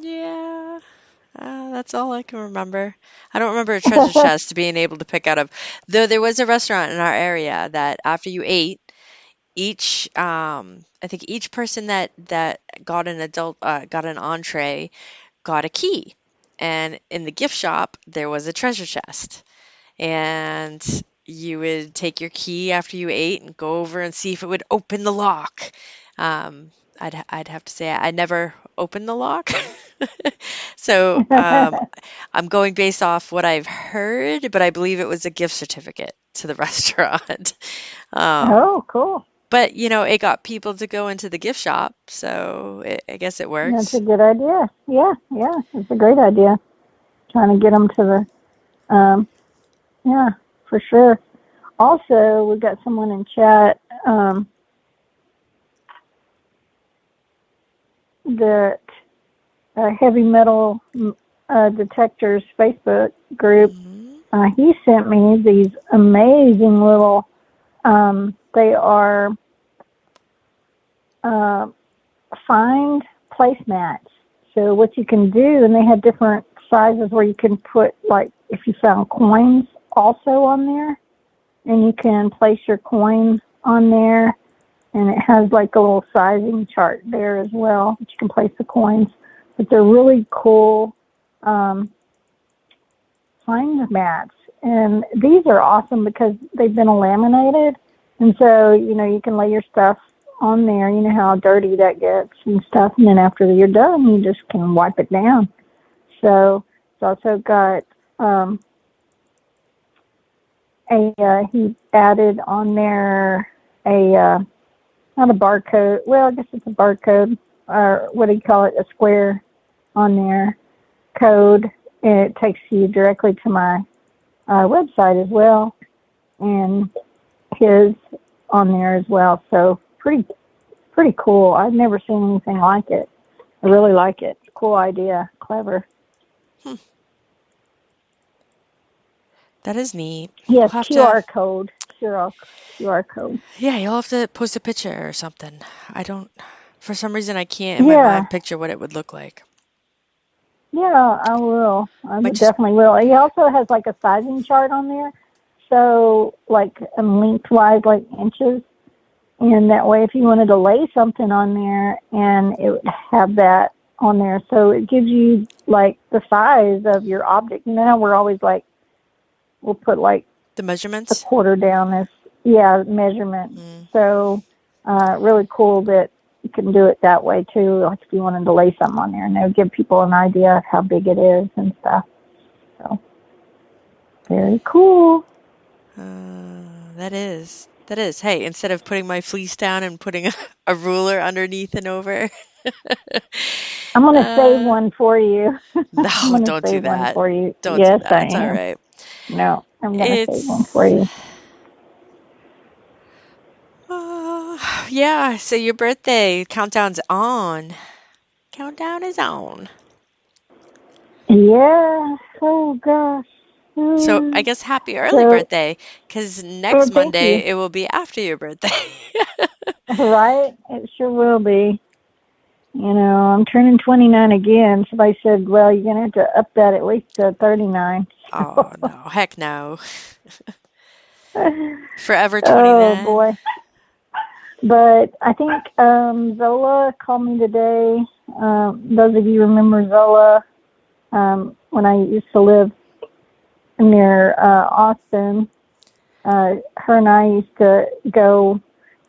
Yeah. That's all I can remember. I don't remember a treasure chest being able to pick out of, though there was a restaurant in our area that after you ate, I think each person that got an got an entree got a key. And in the gift shop, there was a treasure chest. And you would take your key after you ate and go over and see if it would open the lock. Um, I'd have to say I never opened the lock. So I'm going based off what I've heard, but I believe it was a gift certificate to the restaurant. Um, Oh, cool. but it got people to go into the gift shop, so I guess it That's a works. good idea. Yeah, yeah, it's a great idea. Trying to get them to the, yeah, for sure. Also, we've got someone in chat that heavy metal detectors Facebook group. Hmm. He sent me these amazing little. They are uh, find placemats. So what you can do, and they have different sizes where you can put, like, if you found coins also on there, and you can place your coin on there, and it has like a little sizing chart there as well that you can place the coins. But they're really cool um, find mats, and these are awesome because they've been laminated, and so you can lay your stuff on there. You know how dirty that gets and stuff, and then after you're done, you just can wipe it down. So it's also got he added on there a not a barcode. Well, I guess it's a barcode, or what do you call it? A square on there code, and it takes you directly to my website as well, and his on there as well. So pretty cool. I've never seen anything like it. I really like it. Cool idea. Clever. Hmm, that is neat. We'll Yes, have to, QR code. QR code. yeah, you'll have to post a picture or something. I don't, for some reason, I can't in my Yeah, mind picture what it would look like. yeah, I will. I Might would just, definitely will. He also has like a sizing chart on there. So like lengthwise, like inches. And that way, if you wanted to lay something on there, and it would have that on there. So it gives you like the size of your object. You know how we're always like, we'll put like the a measurements. quarter down as, yeah, measurement. Mm. So really cool that you can do it that way too. Like if you wanted to lay something on there, and it would give people an idea of how big it is and stuff. So very cool. That is. That is. Hey, instead of putting my fleece down and putting a ruler underneath and over. I'm going to save uh, one for you. no, I'm going to don't do save one that. for you. Don't do Yes, that. I It's all am. right. No, I'm going to save one for It's, you. yeah, so your birthday countdown's on. Countdown is on. Yeah. Oh gosh. So I guess happy early So, birthday, because oh, next thank you. Monday it will be after your birthday. Right? It sure will be. I'm turning 29 again. Somebody said, well, you're going to have to up that at least to 39. Oh no, heck no. Forever Oh 29. boy. But I think Zola called me today. Those of you remember Zola, when I used to live near Austin, her and I used to go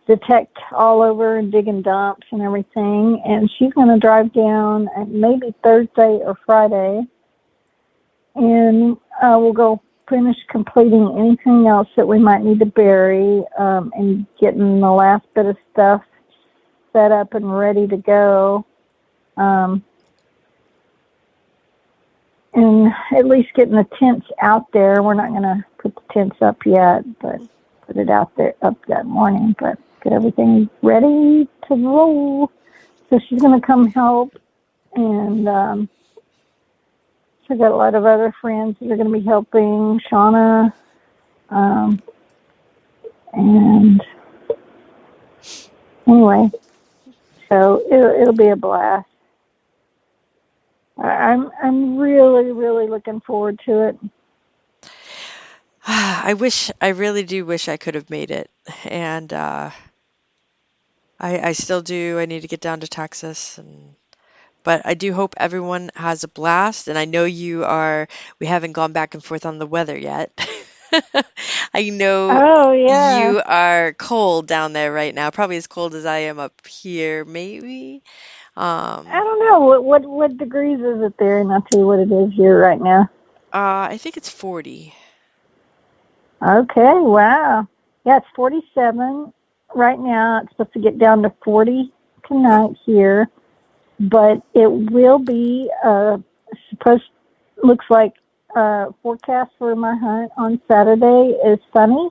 detect all over and dig in dumps and everything. And she's going to drive down maybe Thursday or Friday, and we'll go finish completing anything else that we might need to bury, and getting the last bit of stuff set up and ready to go. Um, and at least getting the tents out there. We're not going to put the tents up yet, but put it out there up that morning. But get everything ready to roll. So she's going to come help, and she's got a lot of other friends that are going to be helping. Shauna, um, and anyway, so it'll be a blast. I'm really really looking forward to it. I really do wish I could have made it. And I still do. I need to get down to Texas, but I do hope everyone has a blast. And I know we haven't gone back and forth on the weather yet. I know Oh yeah. you are cold down there right now, probably as cold as I am up here, maybe. I Um, don't know what degrees is it there, and I'll tell you what it is here right now. I think it's 40. Okay, wow. Yeah, it's 47 right now. It's supposed to get down to 40 Oh, tonight here, but it will be supposed. Looks like forecast for my hunt on Saturday is sunny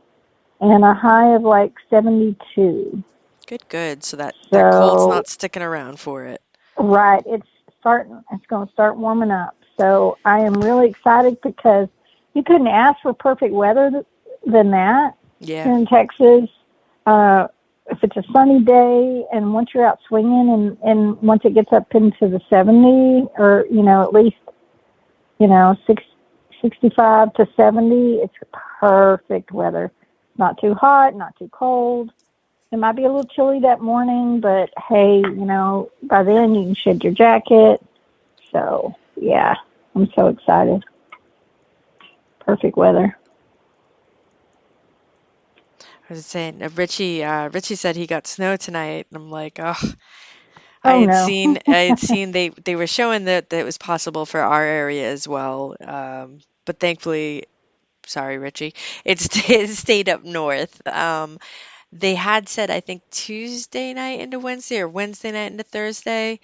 and a high of like 72. good, good. So that cold's So not sticking around for it. right, it's starting. It's going to start warming up. So I am really excited because you couldn't ask for perfect weather than that Yeah. here in Texas. Uh, if it's a sunny day and once you're out swinging and once it gets up into the 70 or, at least, 65 to 70, it's perfect weather. Not too hot, not too cold. It might be a little chilly that morning, but hey, by then you can shed your jacket. So, yeah, I'm so excited. Perfect weather. I was saying, Richie said he got snow tonight, and I'm like, oh, Oh no. I had seen they were showing that it was possible for our area as well. But thankfully, sorry, Richie, it stayed up north. They had said, I think Tuesday night into Wednesday or Wednesday night into Thursday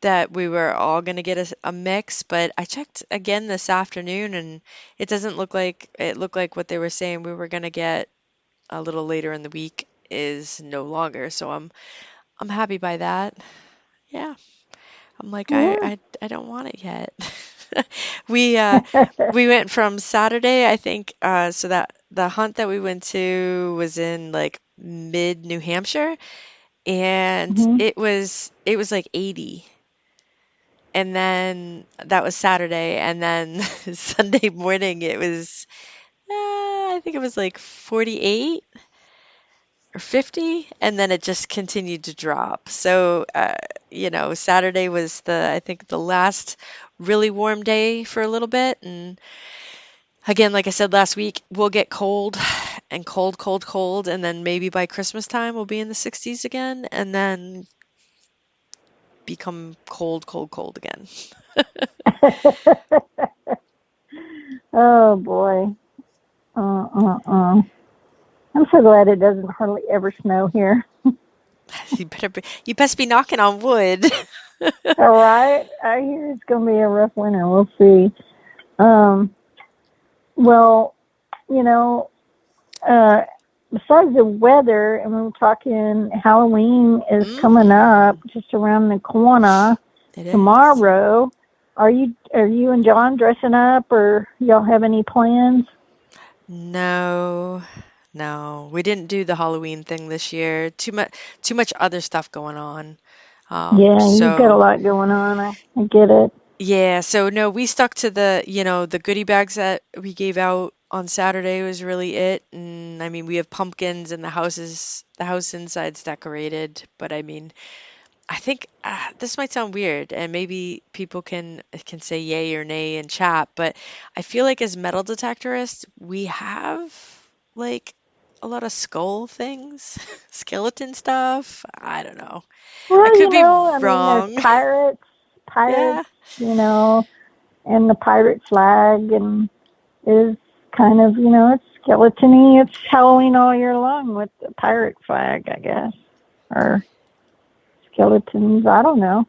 that we were all going to get a mix, but I checked again this afternoon and it looked like what they were saying we were going to get a little later in the week is no longer. So I'm happy by that. Yeah. I'm like Yeah. I don't want it yet. We we went from Saturday, I think, so that the hunt that we went to was in like mid New Hampshire and hmm it was like 80. And then that was Saturday and then Sunday morning it was I think it was like 48 or 50 and then it just continued to drop. So, Saturday was I think the last really warm day for a little bit and again, like I said last week, we'll get cold and cold, cold, cold, and then maybe by Christmas time we'll be in the 60s again, and then become cold, cold, cold again. Oh boy. Uh. I'm so glad it doesn't hardly ever snow here. You best be knocking on wood. All right. I hear it's going to be a rough winter. We'll see. Um, well, you know, uh, besides the weather, and we were talking, Halloween is coming up Hmm. just around the corner It is. tomorrow. Are you and John dressing up, or y'all have any plans? No, no, we didn't do the Halloween thing this year. Too much other stuff going on. Yeah, you've got a So lot going on. I get it. yeah, so no, we stuck to the goodie bags that we gave out on Saturday was really it. And I mean, we have pumpkins and the house inside's decorated, but I mean, I think this might sound weird and maybe people can say yay or nay in chat, but I feel like as metal detectorists, we have like a lot of skull things, skeleton stuff. I don't know. I Well, could be I mean, there's wrong. pirates, Yeah. and the pirate flag, and is kind of, it's skeleton-y. It's Halloween all year long with the pirate flag, I guess, or skeletons. I don't know.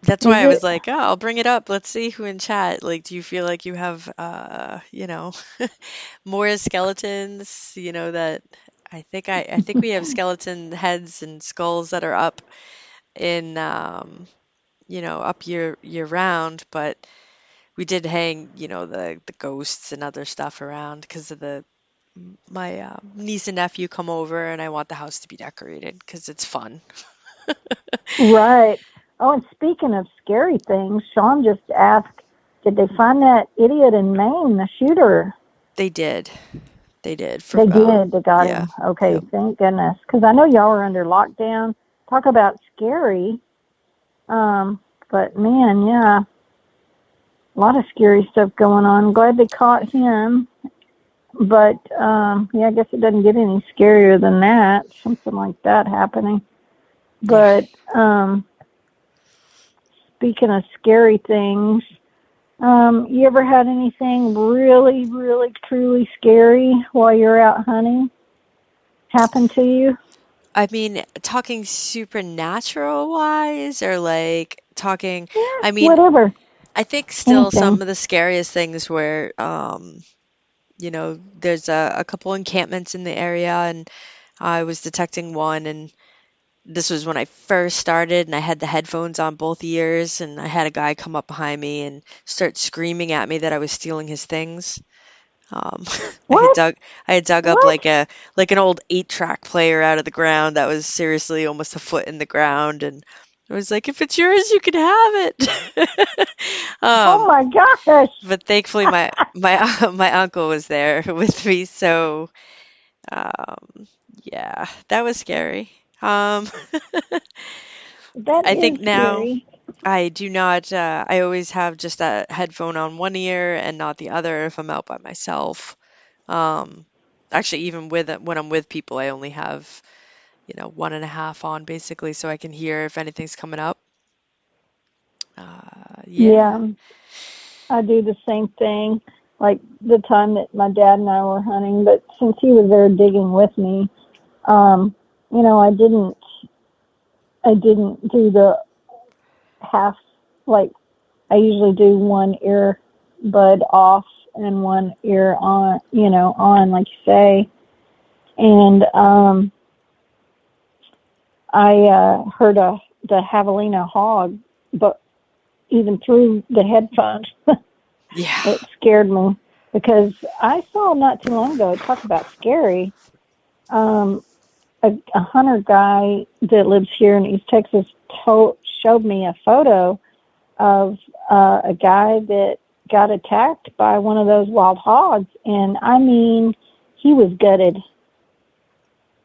That's Is why I was it? like, oh, I'll bring it up. Let's see who in chat. Like, do you feel like you have, more skeletons? That I think we have skeleton heads and skulls that are up in, up year round. But we did hang, the ghosts and other stuff around because of my niece and nephew come over, and I want the house to be decorated because it's fun. Right. Oh, and speaking of scary things, Sean just asked, did they find that idiot in Maine, the shooter? They did. They did. For They did. They got yeah. him. Okay, Yep. thank goodness. Because I know y'all were under lockdown. Talk about scary. Um, but man, yeah, a lot of scary stuff going on. Glad they caught him. But yeah, I guess it doesn't get any scarier than that. Something like that happening. Yeah. But speaking of scary things, you ever had anything really, really, truly scary while you're out hunting happen to you? I mean, talking supernatural wise or like talking, Yeah, I mean, whatever. I think still Anything. some of the scariest things were, there's a couple encampments in the area and I was detecting one and this was when I first started and I had the headphones on both ears and I had a guy come up behind me and start screaming at me that I was stealing his things. Um, I had What? dug I had dug up What? like an old 8-track player out of the ground that was seriously almost a foot in the ground, and I was like, "If it's yours, you can have it." Oh Um, my gosh. but thankfully my my uncle was there with me, so um, yeah, that was scary. Um, That I think is now scary. I do not. I always have just a headphone on one ear and not the other if I'm out by myself. Um, Actually, even with when I'm with people, I only have, one and a half on basically, so I can hear if anything's coming up. Yeah. Yeah, I do the same thing. Like the time that my dad and I were hunting, but since he was there digging with me, um, you know, I didn't do the half like I usually do one ear bud off and one ear on, on like you say. And I heard the javelina hog, but even through the headphones, Yeah. it scared me because I saw not too long ago. Talk about scary. Um, a hunter guy that lives here in East Texas showed me a photo of a guy that got attacked by one of those wild hogs, and I mean, he was gutted.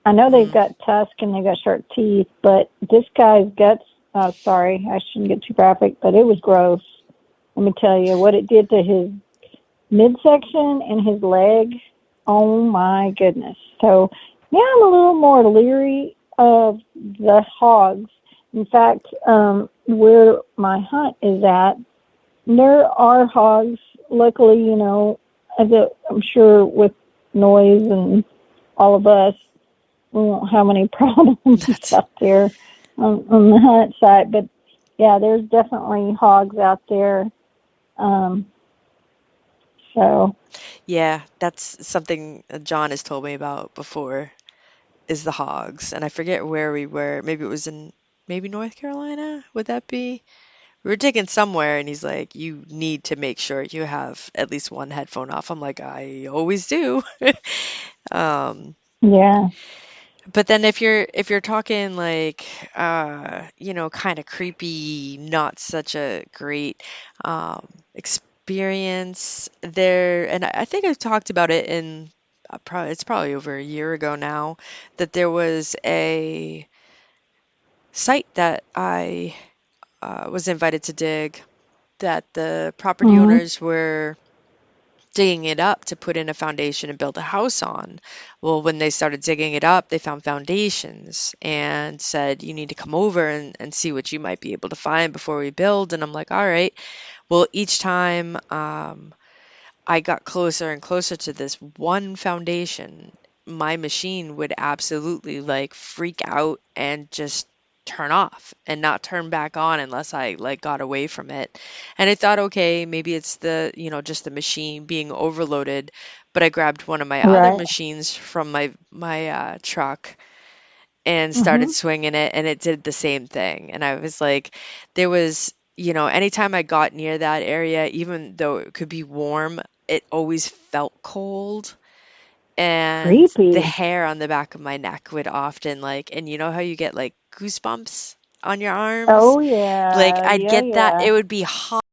I know they've Mm, got tusks and they got sharp teeth, but this guy's guts. Oh, sorry, I shouldn't get too graphic, but it was gross. Let me tell you what it did to his midsection and his leg. Oh my goodness. So yeah, I'm a little more leery of the hogs. In fact, where my hunt is at, there are hogs. Luckily, I'm sure with noise and all of us, we won't have any problems that's out there on the hunt site. But yeah, there's definitely hogs out there. Um, so yeah, that's something John has told me about before is the hogs, and I forget where we were. Maybe it was in maybe North Carolina. Would that be? We were digging somewhere, and he's like, "You need to make sure you have at least one headphone off." I'm like, "I always do." Um, yeah, but then if you're talking like kind of creepy, not such a great experience there, and I think I've talked about it in probably it's probably over a year ago now that there was a site that I was invited to dig that the property hmm owners were digging it up to put in a foundation and build a house on. Well, when they started digging it up, they found foundations and said, "You need to come over and see what you might be able to find before we build." And I'm like, "All right." Well, each time I got closer and closer to this one foundation, my machine would absolutely like freak out and just turn off and not turn back on unless I like got away from it. And I thought, okay, maybe it's just the machine being overloaded. But I grabbed one of my other right. machines from my truck and started hmm swinging it, and it did the same thing. And I was like, there was, anytime I got near that area, even though it could be warm, it always felt cold. And the Creepy. hair on the back of my neck would often like, and you know how you get like goosebumps? on your arms. Oh Like yeah, I'd yeah, get that. yeah. It would be hot